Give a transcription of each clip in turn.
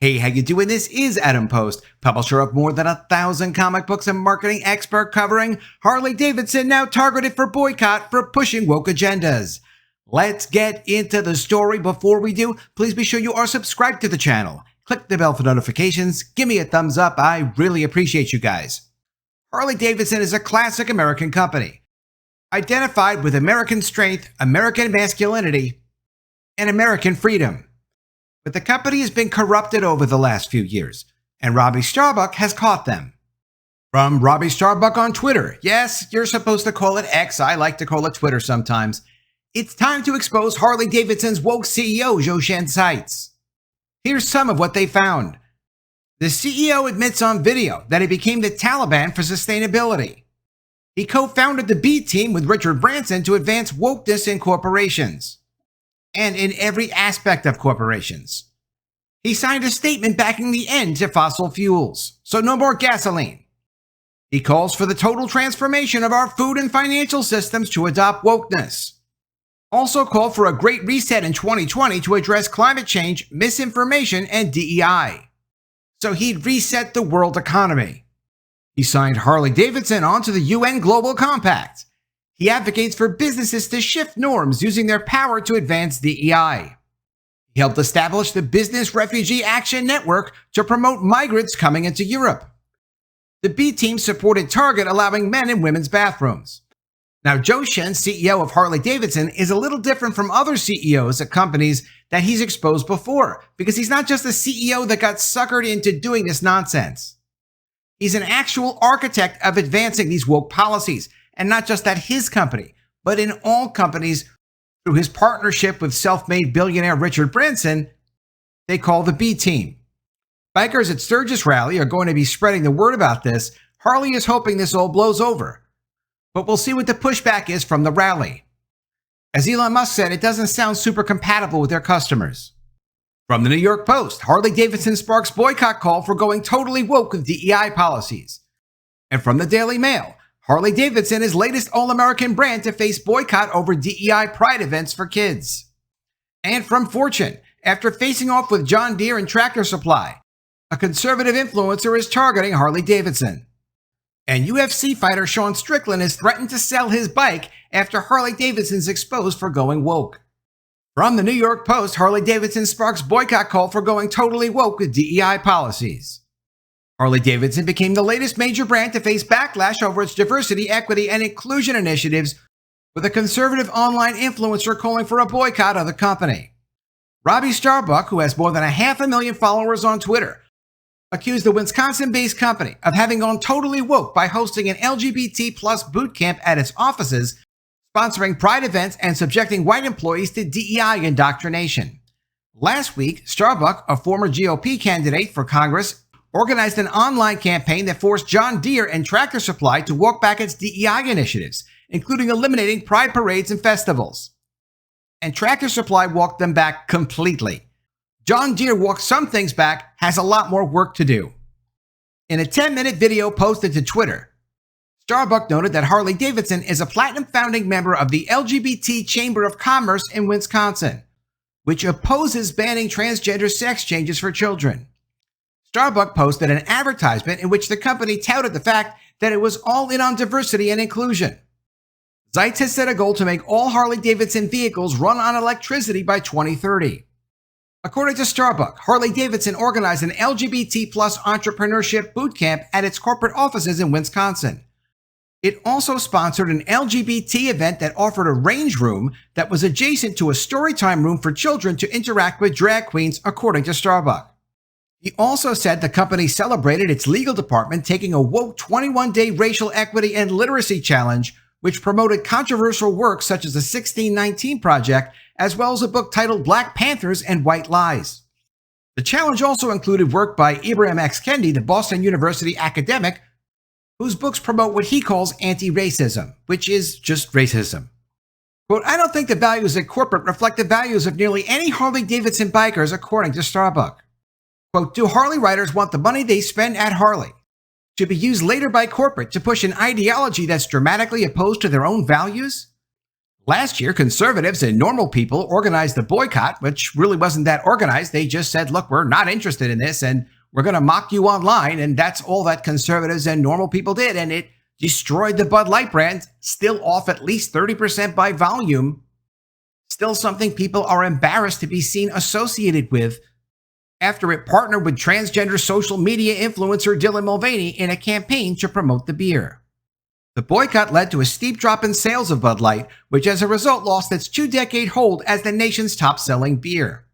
Hey, how you doing? This is Adam Post, publisher of more than 1,000 comic books and marketing expert covering Harley-Davidson now targeted for boycott for pushing woke agendas. Let's get into the story. Before we do, please be sure you are subscribed to the channel. Click the bell for notifications. Give me a thumbs up. I really appreciate you guys. Harley-Davidson is a classic American company, identified with American strength, American masculinity, and American freedom. But the company has been corrupted over the last few years, and Robbie Starbuck has caught them. From Robbie Starbuck on Twitter, yes, you're supposed to call it X, I like to call it Twitter sometimes. It's time to expose Harley-Davidson's woke CEO, Joshen Seitz. Here's some of what they found. The CEO admits on video that he became the Taliban for sustainability. He co-founded the B team with Richard Branson to advance wokeness in corporations, and in every aspect of corporations. He signed a statement backing the end to fossil fuels, so no more gasoline. He calls for the total transformation of our food and financial systems to adopt wokeness. Also called for a great reset in 2020 to address climate change, misinformation, and DEI. So he'd reset the world economy. He signed Harley-Davidson onto the UN Global Compact. He advocates for businesses to shift norms using their power to advance DEI. He helped establish the Business Refugee Action Network to promote migrants coming into Europe. The B team supported Target allowing men in women's bathrooms. Now, Joshen, CEO of Harley-Davidson, is a little different from other CEOs at companies that he's exposed before, because he's not just a CEO that got suckered into doing this nonsense. He's an actual architect of advancing these woke policies. And not just at his company, but in all companies through his partnership with self-made billionaire Richard Branson, they call the B team. Bikers at Sturgis Rally are going to be spreading the word about this. Harley is hoping this all blows over. But we'll see what the pushback is from the rally. As Elon Musk said, it doesn't sound super compatible with their customers. From the New York Post, Harley-Davidson sparks boycott call for going totally woke with DEI policies. And from the Daily Mail, Harley-Davidson is latest all-American brand to face boycott over DEI pride events for kids. And from Fortune, after facing off with John Deere and Tractor Supply, a conservative influencer is targeting Harley-Davidson. And UFC fighter Sean Strickland has threatened to sell his bike after Harley-Davidson's exposed for going woke. From the New York Post, Harley-Davidson sparks boycott call for going totally woke with DEI policies. Harley-Davidson became the latest major brand to face backlash over its diversity, equity, and inclusion initiatives, with a conservative online influencer calling for a boycott of the company. Robbie Starbuck, who has more than 500,000 followers on Twitter, accused the Wisconsin-based company of having gone totally woke by hosting an LGBT plus boot camp at its offices, sponsoring pride events, and subjecting white employees to DEI indoctrination. Last week, Starbuck, a former GOP candidate for Congress, organized an online campaign that forced John Deere and Tractor Supply to walk back its DEI initiatives, including eliminating pride parades and festivals. And Tractor Supply walked them back completely. John Deere walked some things back, has a lot more work to do. In a 10-minute video posted to Twitter, Starbuck noted that Harley-Davidson is a platinum founding member of the LGBT Chamber of Commerce in Wisconsin, which opposes banning transgender sex changes for children. Starbuck posted an advertisement in which the company touted the fact that it was all in on diversity and inclusion. Seitz has set a goal to make all Harley-Davidson vehicles run on electricity by 2030. According to Starbuck, Harley-Davidson organized an LGBT plus entrepreneurship boot camp at its corporate offices in Wisconsin. It also sponsored an LGBT event that offered a range room that was adjacent to a storytime room for children to interact with drag queens, according to Starbuck. He also said the company celebrated its legal department taking a woke 21-day racial equity and literacy challenge, which promoted controversial work such as the 1619 Project, as well as a book titled Black Panthers and White Lies. The challenge also included work by Ibram X. Kendi, the Boston University academic, whose books promote what he calls anti-racism, which is just racism. Quote, I don't think the values at corporate reflect the values of nearly any Harley-Davidson bikers, according to Starbuck. Quote, do Harley riders want the money they spend at Harley to be used later by corporate to push an ideology that's dramatically opposed to their own values? Last year, conservatives and normal people organized a boycott, which really wasn't that organized. They just said, look, we're not interested in this and we're going to mock you online. And that's all that conservatives and normal people did. And it destroyed the Bud Light brand, still off at least 30% by volume. Still something people are embarrassed to be seen associated with after it partnered with transgender social media influencer Dylan Mulvaney in a campaign to promote the beer. The boycott led to a steep drop in sales of Bud Light, which as a result lost its 2-decade hold as the nation's top-selling beer.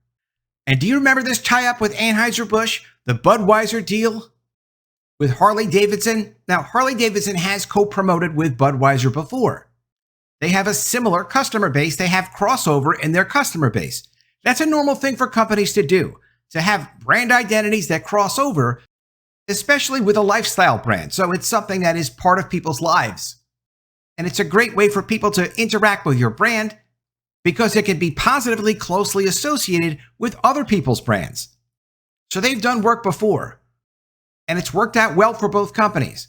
And do you remember this tie-up with Anheuser-Busch, the Budweiser deal with Harley-Davidson? Now, Harley-Davidson has co-promoted with Budweiser before. They have a similar customer base. They have crossover in their customer base. That's a normal thing for companies to do, to have brand identities that cross over, especially with a lifestyle brand. So it's something that is part of people's lives. And it's a great way for people to interact with your brand because it can be positively closely associated with other people's brands. So they've done work before, and it's worked out well for both companies.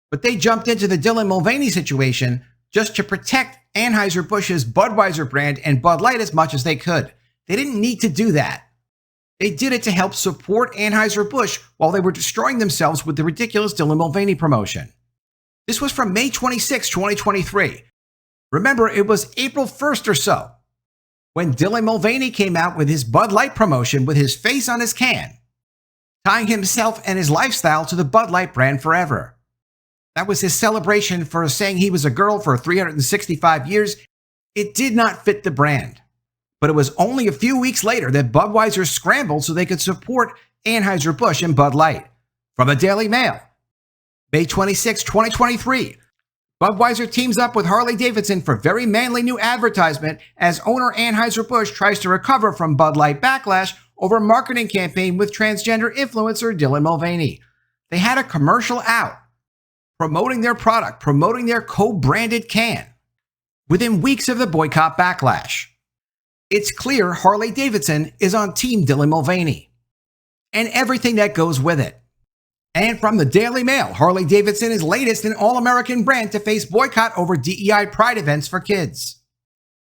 But they jumped into the Dylan Mulvaney situation just to protect Anheuser-Busch's Budweiser brand and Bud Light as much as they could. They didn't need to do that. They did it to help support Anheuser-Busch while they were destroying themselves with the ridiculous Dylan Mulvaney promotion. This was from May 26, 2023. Remember, it was April 1st or so when Dylan Mulvaney came out with his Bud Light promotion with his face on his can, tying himself and his lifestyle to the Bud Light brand forever. That was his celebration for saying he was a girl for 365 years. It did not fit the brand. But it was only a few weeks later that Budweiser scrambled so they could support Anheuser-Busch and Bud Light. From the Daily Mail, May 26, 2023, Budweiser teams up with Harley-Davidson for very manly new advertisement as owner Anheuser-Busch tries to recover from Bud Light backlash over marketing campaign with transgender influencer Dylan Mulvaney. They had a commercial out promoting their product, promoting their co-branded can within weeks of the boycott backlash. It's clear Harley-Davidson is on Team Dylan Mulvaney and everything that goes with it. And from the Daily Mail, Harley-Davidson is latest in all-American brand to face boycott over DEI pride events for kids.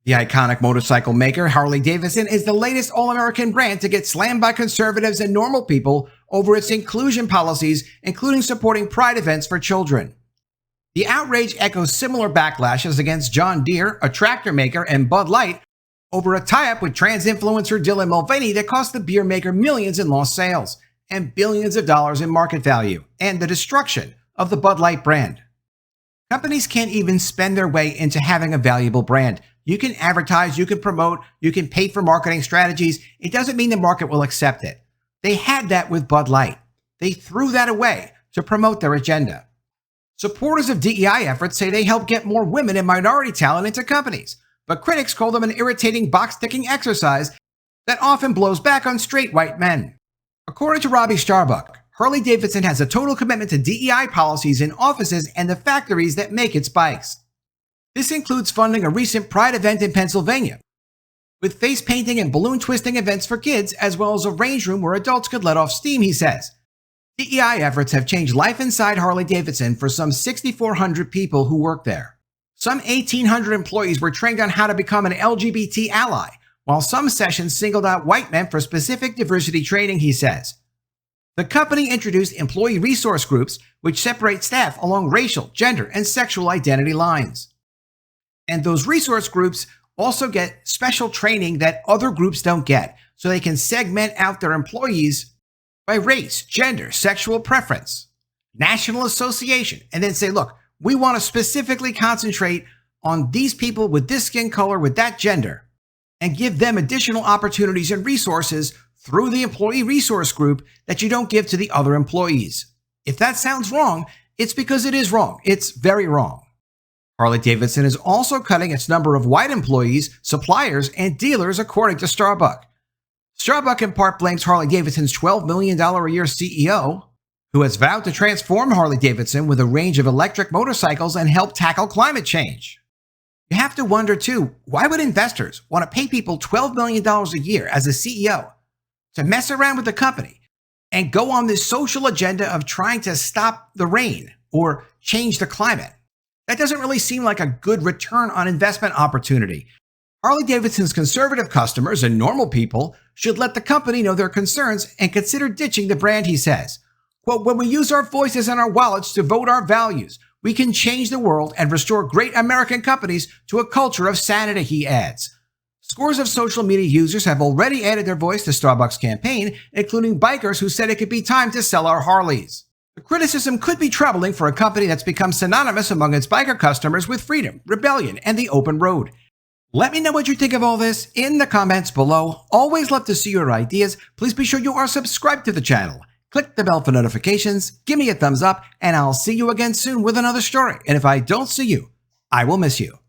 The iconic motorcycle maker Harley-Davidson is the latest all-American brand to get slammed by conservatives and normal people over its inclusion policies, including supporting pride events for children. The outrage echoes similar backlashes against John Deere, a tractor maker, and Bud Light over a tie-up with trans influencer Dylan Mulvaney that cost the beer maker millions in lost sales and billions of dollars in market value, and the destruction of the Bud Light brand. Companies can't even spend their way into having a valuable brand. You can advertise, you can promote, you can pay for marketing strategies. It doesn't mean the market will accept it. They had that with Bud Light. They threw that away to promote their agenda. Supporters of DEI efforts say they help get more women and minority talent into companies, but critics call them an irritating box-ticking exercise that often blows back on straight white men. According to Robbie Starbuck, Harley-Davidson has a total commitment to DEI policies in offices and the factories that make its bikes. This includes funding a recent Pride event in Pennsylvania, with face painting and balloon twisting events for kids, as well as a range room where adults could let off steam, he says. DEI efforts have changed life inside Harley-Davidson for some 6,400 people who work there. Some 1,800 employees were trained on how to become an LGBT ally, while some sessions singled out white men for specific diversity training, he says. The company introduced employee resource groups, which separate staff along racial, gender, and sexual identity lines. And those resource groups also get special training that other groups don't get, so they can segment out their employees by race, gender, sexual preference, national association, and then say, look, we want to specifically concentrate on these people with this skin color, with that gender, and give them additional opportunities and resources through the employee resource group that you don't give to the other employees. If that sounds wrong, it's because it is wrong. It's very wrong. Harley-Davidson is also cutting its number of white employees, suppliers, and dealers, according to Starbuck. Starbuck in part blames Harley-Davidson's $12 million a year CEO, who has vowed to transform Harley-Davidson with a range of electric motorcycles and help tackle climate change. You have to wonder, too, why would investors want to pay people $12 million a year as a CEO to mess around with the company and go on this social agenda of trying to stop the rain or change the climate? That doesn't really seem like a good return on investment opportunity. Harley-Davidson's conservative customers and normal people should let the company know their concerns and consider ditching the brand, he says. Quote, when we use our voices and our wallets to vote our values, we can change the world and restore great American companies to a culture of sanity, he adds. Scores of social media users have already added their voice to Starbucks' campaign, including bikers who said it could be time to sell our Harleys. The criticism could be troubling for a company that's become synonymous among its biker customers with freedom, rebellion, and the open road. Let me know what you think of all this in the comments below. Always love to see your ideas. Please be sure you are subscribed to the channel. Click the bell for notifications, give me a thumbs up, and I'll see you again soon with another story. And if I don't see you, I will miss you.